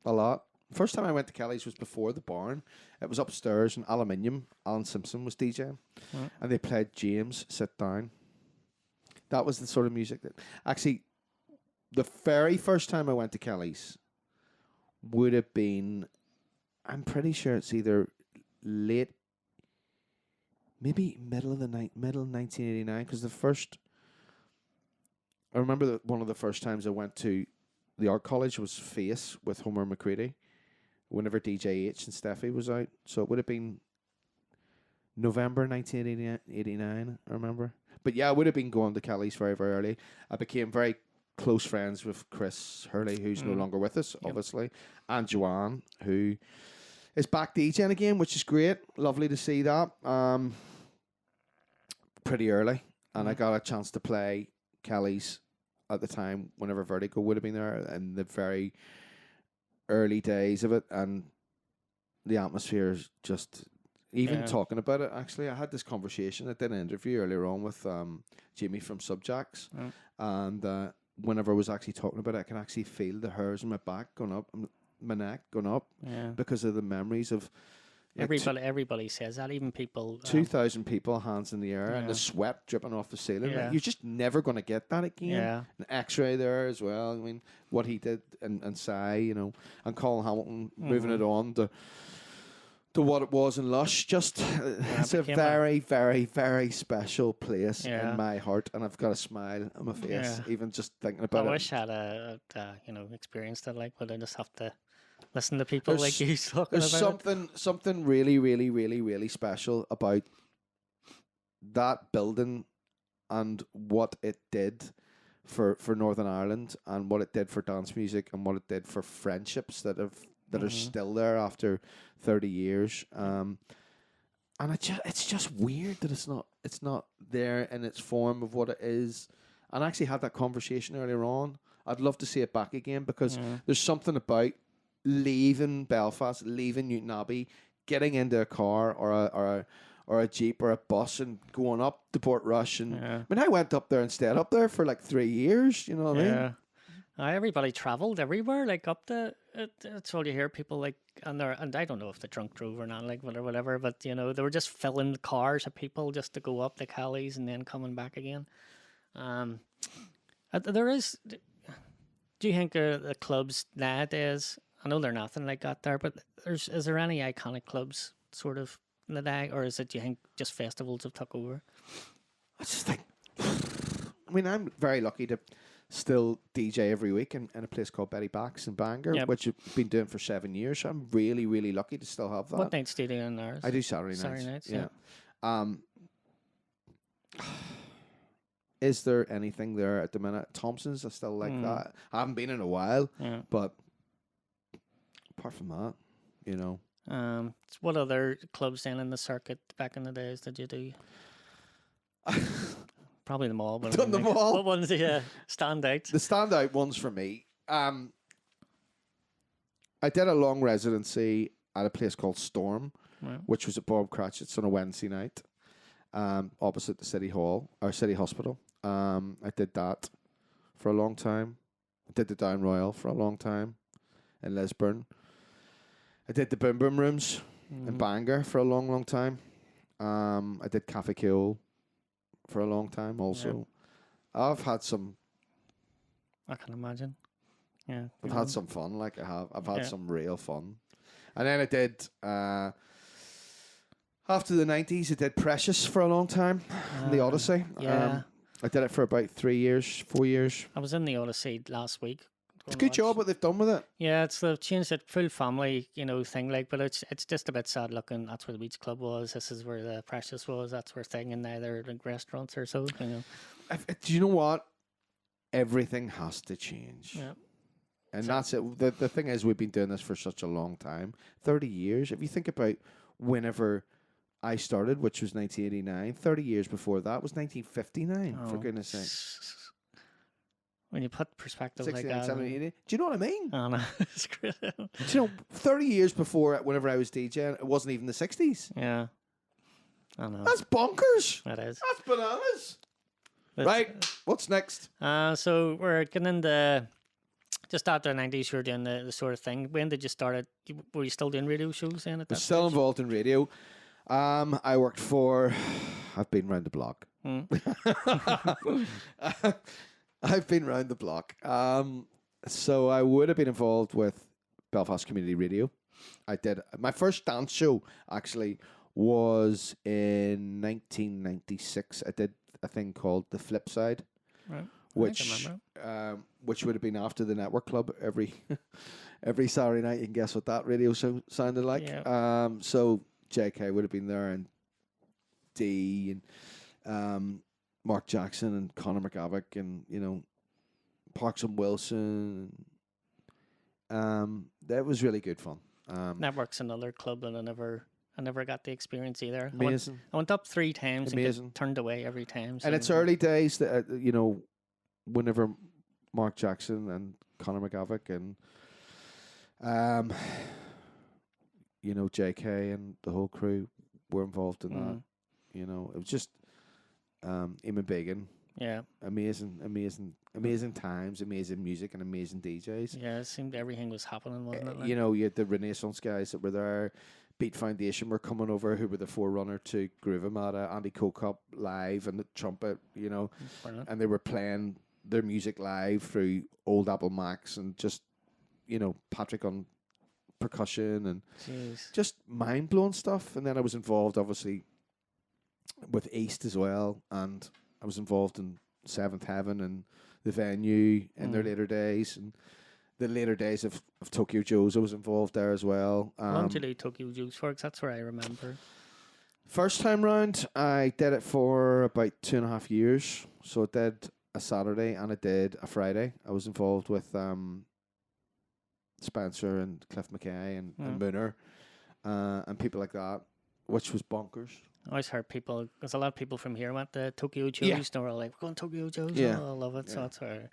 A lot. First time I went to Kelly's was before the barn. It was upstairs in Aluminium. Alan Simpson was DJing. And they played James Sit Down. That was the sort of music that... Actually, the very first time I went to Kelly's would have been... I'm pretty sure it's either late... Maybe middle of 1989. Because the first... I remember that one of the first times I went to the art college was Face with Homer McCready, whenever DJ H and Steffi was out. So it would have been November 1989, I remember. But yeah, I would have been going to Kelly's very, very early. I became very close friends with Chris Hurley, who's no longer with us, obviously, and Joanne, who is back DJing again, which is great. Lovely to see that. Pretty early. And I got a chance to play Kelly's at the time whenever Vertigo would have been there in the very early days of it, and the atmosphere is just Even Yeah. talking about it, actually, I had this conversation. I did an interview earlier on with Jamie from Subjacts, Mm. and whenever I was actually talking about it, I can actually feel the hairs on my back going up, my neck going up, Yeah. because of the memories of like Everybody says that. Even people. 2,000 people, hands in the air, and Yeah. the sweat dripping off the ceiling. Like, Yeah. you're just never going to get that again. Yeah. An X-ray there as well. I mean, what he did and Cy, and Colin Hamilton moving it on to what it was in Lush. Just it's a became very, very, very special place Yeah. in my heart, and I've got a smile on my face Yeah. even just thinking I about it. wish I had experienced it like, but I just have to listen to people There's- like you talking There's about something really, really, really, really special about that building and what it did for Northern Ireland, and what it did for dance music, and what it did for friendships that are still there after 30 years. And it's just weird that it's not there in its form of what it is. And I actually had that conversation earlier on. I'd love to see it back again, because there's something about leaving Belfast, leaving Newton Abbey, getting into a car or a jeep or a bus and going up to Port Rush. And Yeah. I mean, I went up there and stayed up there for like 3 years. You know what I mean? Yeah. Everybody travelled everywhere, like up that's all you hear. People like, and I don't know if the drunk drove or not, like whatever, but they were just filling the cars of people just to go up the Callies and then coming back again. There is. Do you think the clubs nowadays? I know they're nothing like that there, but is there any iconic clubs sort of in the day, or is it, do you think, just festivals have took over? I just think, I mean, I'm very lucky to still DJ every week in a place called Betty Backs in Bangor, Yep. which I've been doing for 7 years. So I'm really, really lucky to still have that. What nights do you do in there? I do Saturday nights. Saturday nights, yeah. Is there anything there at the minute? Thompson's, I still like that. I haven't been in a while, Yeah. but apart from that, What other clubs then in the circuit back in the days did you do? Probably them all, but Done them all. What ones do you stand out? The standout ones for me, I did a long residency at a place called Storm, Right. which was at Bob Cratchit's on a Wednesday night, opposite the City Hall or City Hospital. I did that for a long time. I did the Down Royal for a long time in Lisburn. I did the Boom Boom Rooms in Bangor for a long, long time. I did Cafe Coole for a long time also. I've had some. I can imagine. Yeah. I've had some fun. Like I've had some real fun. And then I did after the 90s. I did Precious for a long time. The Odyssey. Yeah. I did it for about 3 years, 4 years. I was in the Odyssey last week. It's a good job what they've done with it. Yeah, they've changed it, full family, thing, like, but it's just a bit sad looking. That's where the Beach Club was. This is where the Precious was. That's where thing, and now they're like restaurants or so. Do you know what? Everything has to change. Yeah. And that's it. The thing is, we've been doing this for such a long time, 30 years. If you think about whenever I started, which was 1989, 30 years before that was 1959, for goodness sake. When you put perspective like 69, that. 70, 80. Do you know what I mean? I know. It's great. Do you know, 30 years before, whenever I was DJing, it wasn't even the 60s. Yeah. I know. That's bonkers. That is. That's bananas. But, Right. What's next? So we're getting into just after the 90s. You were doing the sort of thing. When did you start it? Were you still doing radio shows then? At that Still stage? involved in radio. I worked for. I've been round the block. I've been round the block. So I would have been involved with Belfast Community Radio. I did. My first dance show actually was in 1996. I did a thing called The Flip Side, Right. which would have been after the Network Club every Saturday night. You can guess what that radio show sounded like. Yeah. So JK would have been there, and D and Mark Jackson and Conor McGavick, and Parks and Wilson. That was really good fun. Network's another club that I never got the experience either. Amazing. I went up 3 times Amazing. and get turned away every time. And it's early days that whenever Mark Jackson and Conor McGavick and JK and the whole crew were involved in that. You know, it was just Eamon Began. Yeah. Amazing times, amazing music, and amazing DJs. Yeah, it seemed everything was happening, wasn't it? You know, you had the Renaissance guys that were there. Beat Foundation were coming over, who were the forerunner to Groove Armada, Andy Kokop live and the trumpet, you know. Brilliant. And they were playing their music live through old Apple Macs and just, you know, Patrick on percussion and just mind-blowing stuff. And then I was involved, obviously, with East as well, and I was involved in Seventh Heaven and the venue in their later days, and the later days of Tokyo Joe's I was involved there as well. How long did you do Tokyo Joe's for? 'Cause that's where I remember. First time round, I did it for about 2.5 years. So I did a Saturday and I did a Friday. I was involved with Spencer and Cliff McKay and Mooner and people like that, which was bonkers. I always heard people, because a lot of people from here went to Tokyo Joe's, and they were all like, we're going to Tokyo Joe's, Yeah. oh, I love it, so that's where...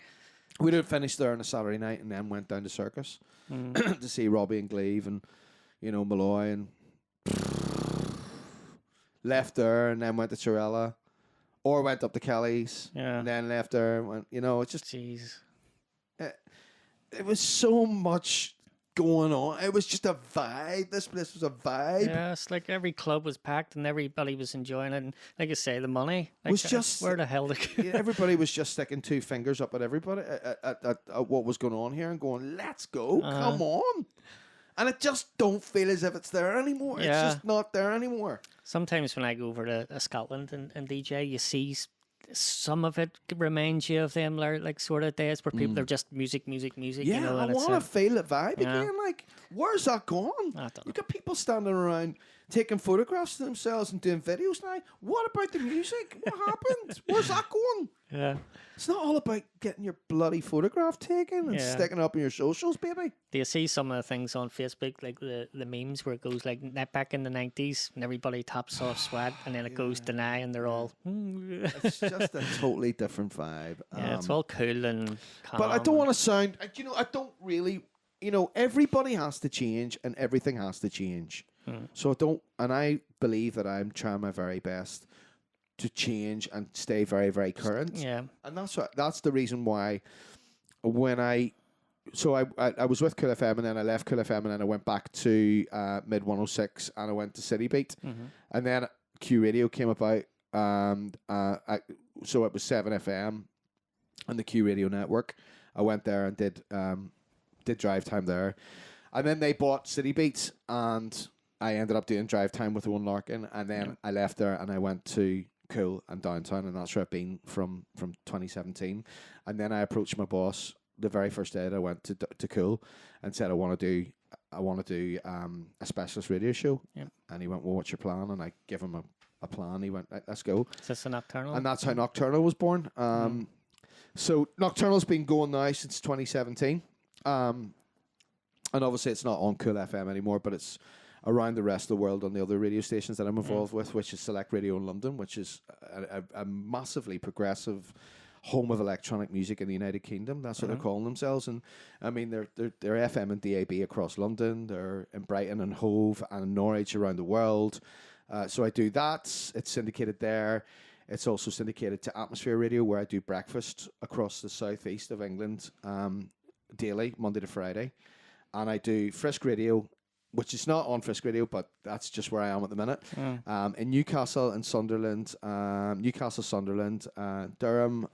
We did finish there on a Saturday night and then went down to Circus to see Robbie and Gleave and, you know, Malloy, and left there and then went to Chirella, or went up to Kelly's and then left there and went, you know, it's just... Jeez. It was so much going on. It was just a vibe. This place was a vibe. Yeah, it's like every club was packed and everybody was enjoying it. And like I say, the money was just where the hell to go. Everybody was just sticking two fingers up at everybody at what was going on here and going, "Let's go, come on!" And it just don't feel as if it's there anymore. Yeah. It's just not there anymore. Sometimes when I go over to Scotland and DJ, you see some of it reminds you of them like sort of days where people are just music. Yeah, you know, I want to feel the vibe again. Like, where's that gone? I don't know. You got people standing around taking photographs of themselves and doing videos now. What about the music? What happened? Where's that going? Yeah. It's not all about getting your bloody photograph taken and sticking it up in your socials, baby. Do you see some of the things on Facebook, like the memes where it goes like back in the 90s and everybody taps off sweat and then it goes deny and they're all... It's just a totally different vibe. Yeah, it's all cool and calm. But I don't want to sound... You know, I don't really... You know, everybody has to change and everything has to change. So I don't... And I believe that I'm trying my very best to change and stay very, very current. Yeah. And that's the reason why when I was with Coole FM and then I left Coole FM and then I went back to Mid 106 and I went to City Beat. And then Q Radio came about. So it was 7FM and the Q Radio network. I went there and did drive time there. And then they bought City Beat and I ended up doing drive time with Owen Larkin. And then I left there and I went to Coole and Downtown, and that's where I've been from 2017. And then I approached my boss the very first day that I went to Coole and said I want to do a specialist radio show. And he went, well, what's your plan? And I gave him a plan. He went, let's go. Is this a Nocturnal? And that's how Nocturnal was born. So Nocturnal's been going now since 2017. And obviously it's not on Coole FM anymore, but it's around the rest of the world on the other radio stations that I'm involved with, which is Select Radio in London, which is a massively progressive home of electronic music in the United Kingdom. That's what they're calling themselves. And I mean, they're FM and DAB across London. They're in Brighton and Hove and Norwich around the world. So I do that. It's syndicated there. It's also syndicated to Atmosphere Radio, where I do breakfast across the southeast of England daily, Monday to Friday. And I do Frisk Radio, which is not on Frisk Radio, but that's just where I am at the minute. In Newcastle and Sunderland, Durham,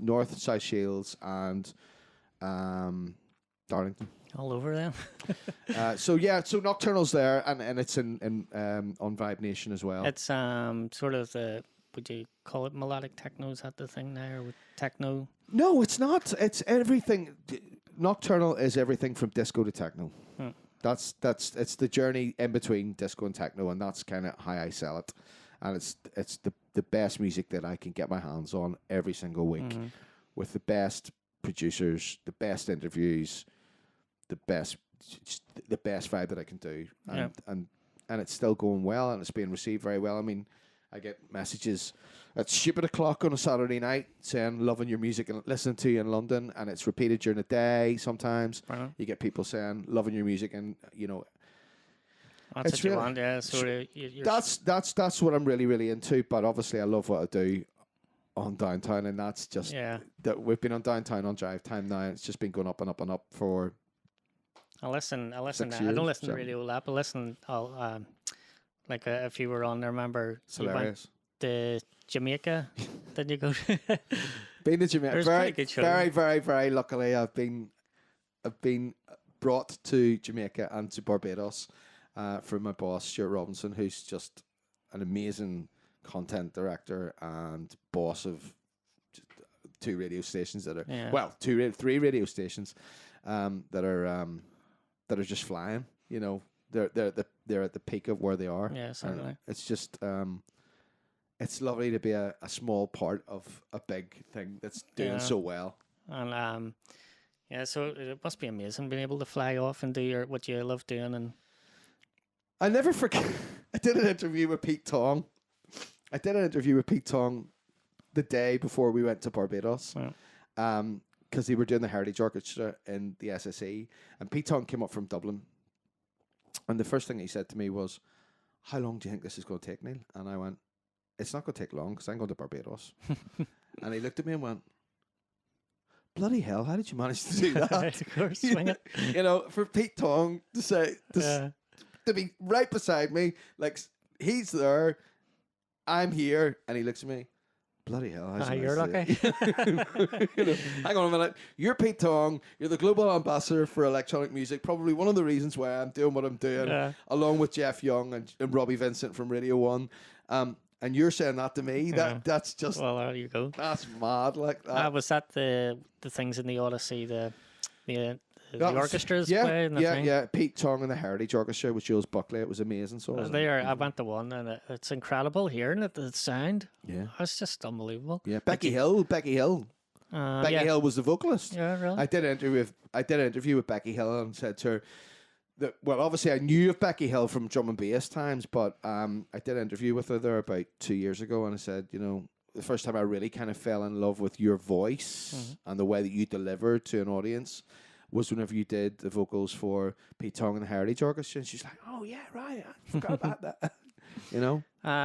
North and South Shields, and Darlington. All over them. So Nocturnal's there, and it's in on Vibe Nation as well. It's sort of the, would you call it melodic techno? Is that the thing now with techno? No, it's not. It's everything. Nocturnal is everything from disco to techno. That's it's the journey in between disco and techno, and that's kind of how I sell it. And it's the best music that I can get my hands on every single week, with the best producers, the best interviews, the best vibe that I can do, and it's still going well, and it's being received very well. I mean, I get messages at stupid o'clock on a Saturday night saying loving your music and listening to you in London, and it's repeated during the day sometimes. You get people saying loving your music, and you know, That's It's what you really- want, yeah. So you're That's what I'm really, really into. But obviously, I love what I do on Downtown, and that's just yeah. that we've been on Downtown on Drive Time now. It's just been going up and up and up for I listen. 6 I years, don't listen to 7. Radio Lab. I listen. Like if you were on, I remember It's you went hilarious. to Jamaica. Did you go? Been to Jamaica. There's Very, pretty good shows. very, very, very luckily, I've been brought to Jamaica and to Barbados from my boss Stuart Robinson, who's just an amazing content director and boss of 2 radio stations that are Yeah. 3 radio stations that are just flying. You know, they're at the peak of where they are. Yeah, And certainly. it's just it's lovely to be a small part of a big thing that's doing Yeah. so well. And yeah, so it must be amazing being able to fly off and do what you love doing. And I never forget. I did an interview with Pete Tong. The day before we went to Barbados. Wow. Because they were doing the Heritage Orchestra in the SSE, and Pete Tong came up from Dublin, and the first thing he said to me was, "How long do you think this is going to take, Neil?" And I went, "It's not going to take long because I'm going to Barbados." And he looked at me and went, "Bloody hell! How did you manage to do that?" of course, swing it. You know, for Pete Tong to say Yeah. to be right beside me, like he's there, I'm here, and he looks at me. Bloody hell! how'd you You're manage to lucky. do it?" You know, hang on a minute. You're Pete Tong. You're the global ambassador for electronic music. Probably one of the reasons why I'm doing what I'm doing, Yeah. along with Jeff Young and Robbie Vincent from Radio 1. And you're saying that to me. That's just Well, there you go. that's mad. Like that. Was that the things in the Odyssey, the That was- orchestras yeah, playing? The yeah, thing? yeah. Pete Tong and the Heritage Orchestra with Jules Buckley. It was amazing. So it was I went to one, and it's incredible hearing it. The sound, yeah, it's just unbelievable. yeah. Becky Hill. Becky Hill Yeah, was the vocalist. yeah, really. I did an interview with Becky Hill and said to her that, well, obviously I knew of Becky Hill from drum and bass times, but I did an interview with her there about 2 years ago, and I said, you know, the first time I really kind of fell in love with your voice and the way that you delivered to an audience was whenever you did the vocals for Pete Tong and the Heritage Orchestra. And she's like, "Oh yeah, right, I forgot about that." You know.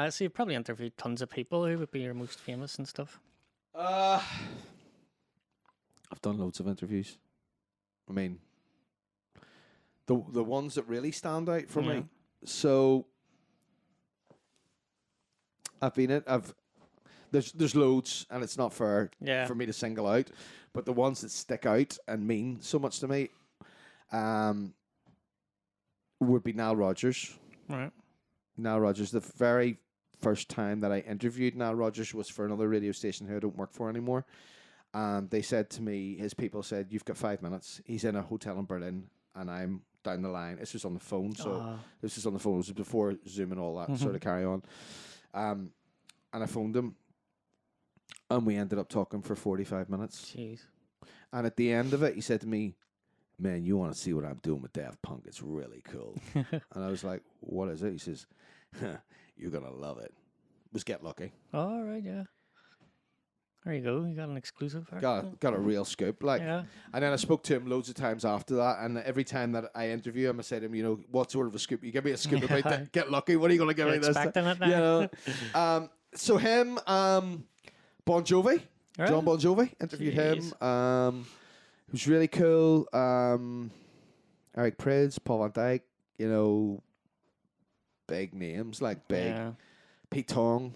So you probably interviewed tons of people. Who would be your most famous and stuff? I've done loads of interviews. I mean, the ones that really stand out for Yeah. me. So there's loads, and it's not fair Yeah. for me to single out, but the ones that stick out and mean so much to me, would be Nile Rodgers. Right. Nile Rodgers. The very first time that I interviewed Nile Rodgers was for another radio station who I don't work for anymore. And they said to me, his people said, "You've got 5 minutes. He's in a hotel in Berlin, and I'm down the line." This was on the phone, so this was on the phone. It was before Zoom and all that sort of carry on. And I phoned him, and we ended up talking for 45 minutes. Jeez. And at the end of it, he said to me, "Man, you want to see what I'm doing with Daft Punk? It's really cool." And I was like, "What is it?" He says, "You're going to love it." It was Get Lucky. All right, yeah. There you go. You got an exclusive. there. Got a real scoop. Like, Yeah. and then I spoke to him loads of times after that, and every time that I interview him, I say to him, "You know, what sort of a scoop? You give me a scoop about that. Get Lucky. What are you going to give You're me this?" expecting it now? You know. So him, Bon Jovi, Right. John Bon Jovi, interviewed him. Who's really cool. Eric Prydz, Paul Van Dyke. You know, big names like big. Yeah. Pete Tong.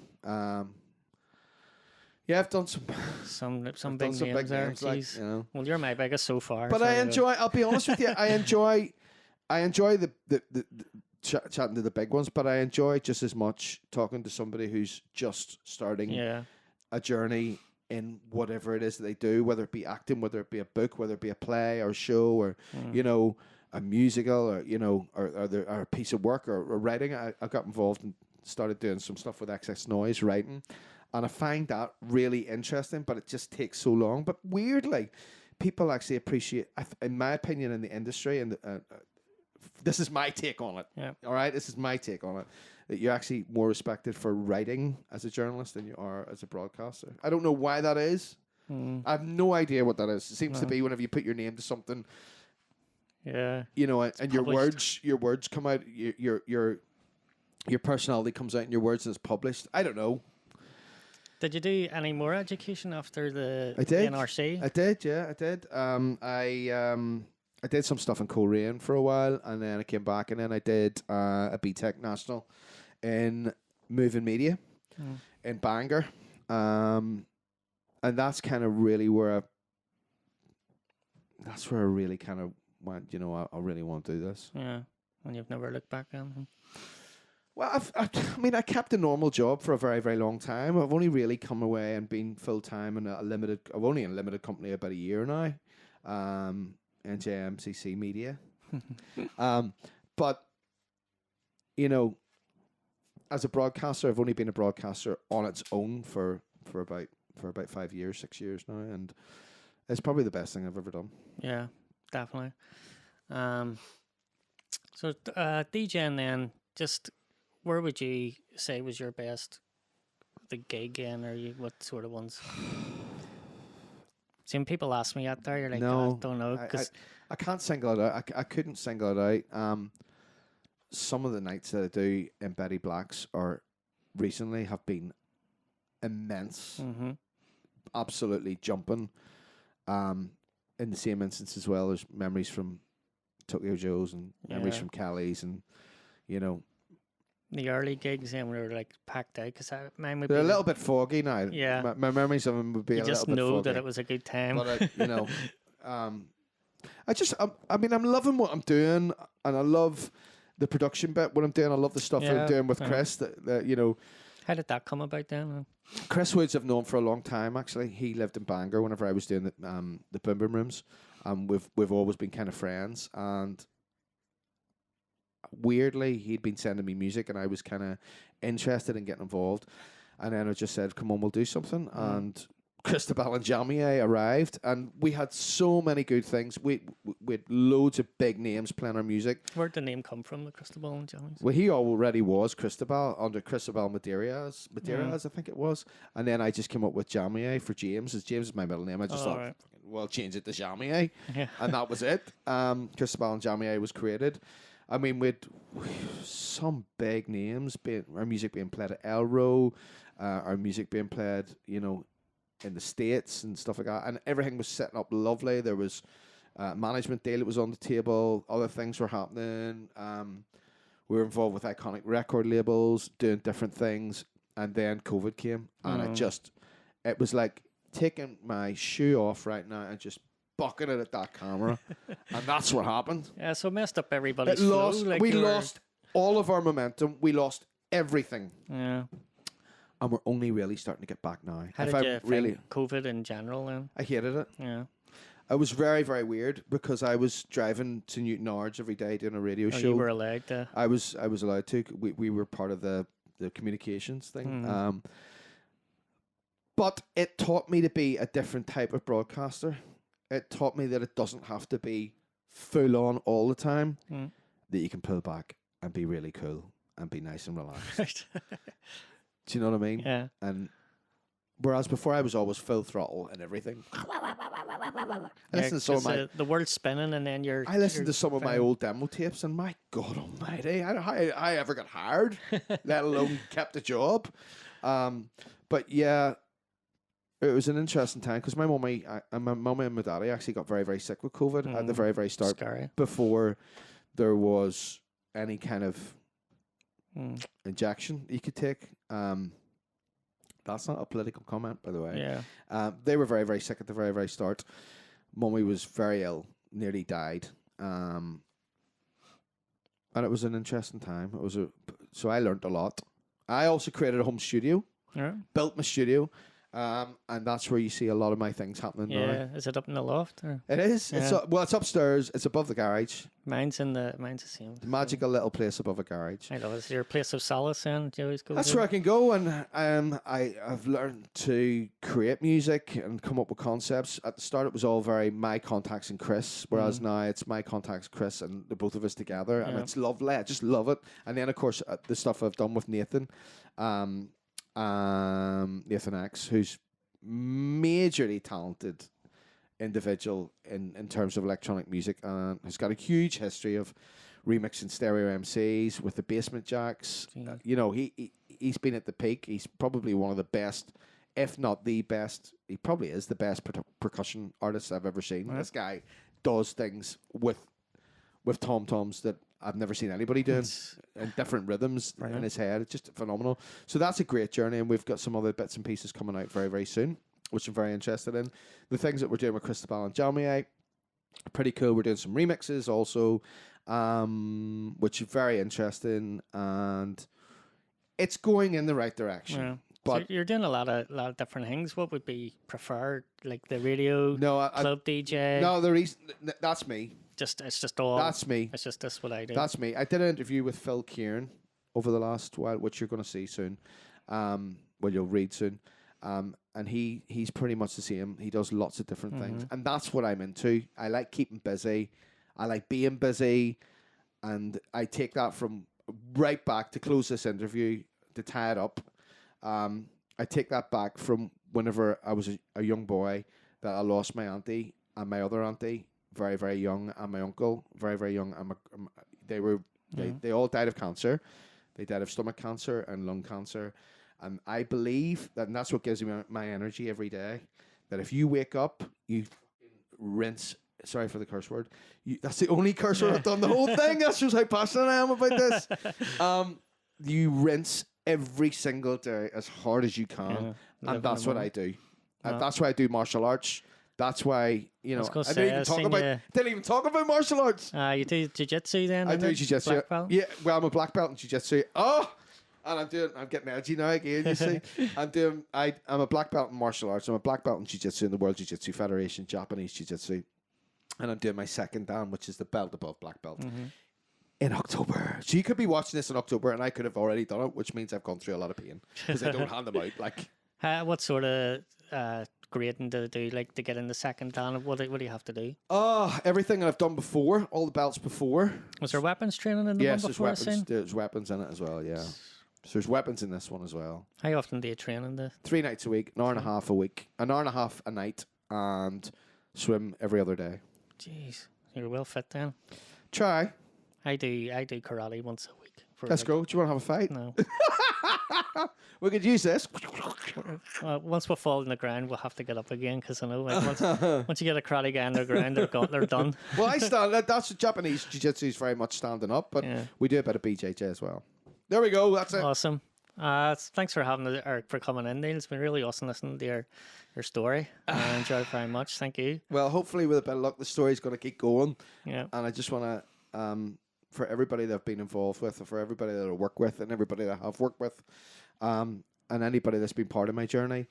Yeah, I've done some. Some I've done big some names big there. names, like, Jeez. you know. Well, you're my biggest so far. But so I there you go. enjoy. I'll be honest with you. I enjoy the chatting to the big ones, but I enjoy just as much talking to somebody who's just starting Yeah. a journey in whatever it is that they do, whether it be acting, whether it be a book, whether it be a play or a show, or you know, a musical, or you know, or a piece of work, or writing. I got involved and started doing some stuff with XX Noise writing, and I find that really interesting. But it just takes so long. But weirdly, people actually appreciate, in my opinion, in the industry, and this is my take on it. Yeah. All right, this is my take on it. That you're actually more respected for writing as a journalist than you are as a broadcaster. I don't know why that is. I have no idea what that is. It seems to be whenever you put your name to something, Yeah. you know, and published. your words come out, your personality comes out in your words and it's published. I don't know. Did you do any more education after the I did. NRC? I did. Yeah, I did. I did some stuff in Korean for a while, and then I came back, and then I did a BTEC National in moving media in Bangor, and that's kind of really where I really kind of went. You know, I really want to do this. Yeah. And you've never looked back on. Well, I mean, I kept a normal job for a very, very long time. I've only really come away and been full time in a limited. I've only in a limited company about a year now, NJMCC Media. But you know, as a broadcaster, I've only been a broadcaster on its own for about 5 years, 6 years now, and it's probably the best thing I've ever done. Yeah, definitely. So DJing then, just where would you say was your best the gig in, or what sort of ones? Some people ask me out there, you're like, No, I don't know, because I can't single it out. I couldn't single it out. Some of the nights that I do in Betty Black's or recently have been immense, absolutely jumping. In the same instance as well, there's memories from Tokyo Joe's and memories from Kelly's, and you know, the early gigs then were like packed out, because mine would they're be a little bit foggy now. Yeah. My memories of them would be you a just little bit know foggy. that it was a good time. But you know, I mean, I'm loving what I'm doing, and I love the production bit. What I'm doing, I love the stuff that I'm doing with Chris. That you know, how did that come about then? Chris Woods I've known for a long time. Actually, he lived in Bangor whenever I was doing the Boom Boom Rooms. We've always been kind of friends, and weirdly, he'd been sending me music, and I was kind of interested in getting involved. And then I just said, "Come on, we'll do something." And Cristobal and Jamier arrived, and we had so many good things. We had loads of big names playing our music. Where'd the name come from, the Cristobal and Johnny's? Well, he already was Cristobal under Cristobal Madeiras, I think it was. And then I just came up with Jamier for James. As James is my middle name, I just thought, well, change it to Jamier. Yeah. And that was it. Cristobal and Jamier was created. I mean, we'd some big names, our music being played at Elro, our music being played, you know, in the States and stuff like that. And everything was setting up lovely. There was management deal that was on the table. Other things were happening. We were involved with iconic record labels, doing different things. And then COVID came. And it was like taking my shoe off right now and just bucking it at that camera. And that's what happened. Yeah, so it messed up everybody's flow. We lost all of our momentum. We lost everything. Yeah. And we're only really starting to get back now. How did you find COVID in general then? I hated it. Yeah. It was very, very weird because I was driving to Newton Ards every day doing a radio show. You were allowed to? I was allowed to. We were part of the communications thing. But it taught me to be a different type of broadcaster. It taught me that it doesn't have to be full on all the time. That you can pull back and be really cool and be nice and relaxed. Do you know what I mean? Yeah. And whereas before I was always full throttle and everything. I listen to some of the world's spinning, and then I listened to some of my old demo tapes, and my God Almighty, I ever got hired, let alone kept a job. But yeah, it was an interesting time because my mummy and my daddy actually got very, very sick with COVID at the very, very start. Scary. Before there was any kind of injection you could take. That's not a political comment, by the way. Yeah. They were very, very sick at the very, very start. Mummy was very ill, nearly died. And it was an interesting time. So I learned a lot. I also created a home studio. Yeah. Built my studio. And that's where you see a lot of my things happening now. Yeah, is it up in the loft? Or? It is. Yeah. It's upstairs. It's above the garage. Mine's the same. Magical little place above a garage. I love it. It's your place of solace, and you always go. That's where I can go, and I've learned to create music and come up with concepts. At the start, it was all very my contacts and Chris, whereas now it's my contacts, Chris, and the both of us together, and it's lovely. I just love it. And then, of course, the stuff I've done with Nathan. Nathan X, who's majorly talented individual in terms of electronic music, and has got a huge history of remixing stereo MCs with the Basement Jacks. You know, he's been at the peak. He's probably one of the best, if not the best. He probably is the best percussion artist I've ever seen. This guy does things with tom-toms that I've never seen anybody doing, and different rhythms in his head. It's just phenomenal. So that's a great journey, and we've got some other bits and pieces coming out very, very soon, which I'm very interested in. The things that we're doing with Cristobal and Jaume, pretty cool. We're doing some remixes also, which is very interesting, and it's going in the right direction. Yeah. But so you're doing a lot of different things. What would be preferred, like the radio, club DJ? No, the reason that's me. It's just all. That's me. It's just this what I do. That's me. I did an interview with Phil Kieran over the last while, which you're going to see soon. Well, you'll read soon. And he's pretty much the same. He does lots of different things, and that's what I'm into. I like keeping busy. I like being busy, and I take that from right back to close this interview to tie it up. I take that back from whenever I was a young boy that I lost my auntie and my other auntie very, very young, and my uncle very, very young. They all died of cancer. They died of stomach cancer and lung cancer. And I believe that, and that's what gives me my energy every day, that if you wake up, you rinse, sorry for the curse word, that's the only curse word I've done the whole thing. That's just how passionate I am about this. You rinse every single day as hard as you can. And that's what I do. That's why I do martial arts. That's why, you know, I didn't even talk about martial arts. You do jiu-jitsu then? I do jiu-jitsu. Yeah, well, I'm a black belt in jiu-jitsu. And I'm getting edgy now again, you see. I'm a black belt in martial arts. I'm a black belt in jiu-jitsu in the World Jiu-Jitsu Federation, Japanese jiu-jitsu. And I'm doing my second dan, which is the belt above black belt, in October. So you could be watching this in October, and I could have already done it, which means I've gone through a lot of pain because I don't hand them out. Like, what sort of grading do they do, like, to get in the second dan? What do you have to do? Everything I've done before, all the belts before. Was there weapons training in the one before? Yes, there's weapons in it as well, yeah. So there's weapons in this one as well. How often do you train in the... 3 nights a week, an hour and a half a week, an hour and a half a night, and swim every other day. Jeez, you're well fit then. Try. I do karate once a week. Let's go. Do you want to have a fight? No. We could use this. Once we fall on the ground, we'll have to get up again, because I know, like, once you get a karate guy on the ground, they're done. Well, I stand. That's Japanese jiu-jitsu is very much standing up, but we do a bit of BJJ as well. There we go. That's it. Awesome. Thanks for for coming in, Neal. It's been really awesome listening to your story. I enjoyed it very much. Thank you. Well, hopefully with a bit of luck, the story's going to keep going. Yeah. And I just want to, for everybody that I've been involved with, and for everybody that I work with, and everybody that I have worked with, and anybody that's been part of my journey,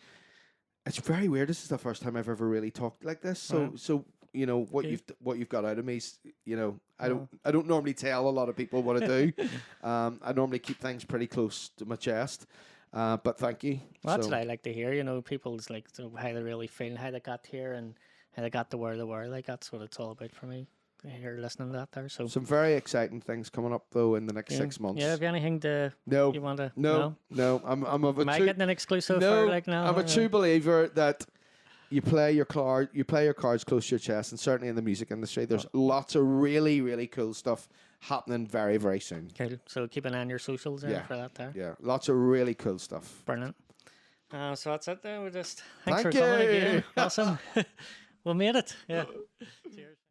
it's very weird. This is the first time I've ever really talked like this. So you know what you've got out of me is, you know, I don't normally tell a lot of people what I do. I normally keep things pretty close to my chest. But thank you. Well, that's what I like to hear. You know, people's like how they really feel, how they got here, and how they got to where they were. Like, that's what it's all about for me. To hear listening to that there. So some very exciting things coming up though in the next 6 months. Yeah, have you anything to you want to? No. I'm Am I getting an exclusive? No, for, like, now? I'm a true believer that you play your cards close to your chest, and certainly in the music industry, there's lots of really, really cool stuff happening very, very soon. Cool. So keep an eye on your socials for that there. Yeah, lots of really cool stuff. Brilliant. So that's it then. Thanks for coming again. Awesome. We made it. Yeah. Cheers.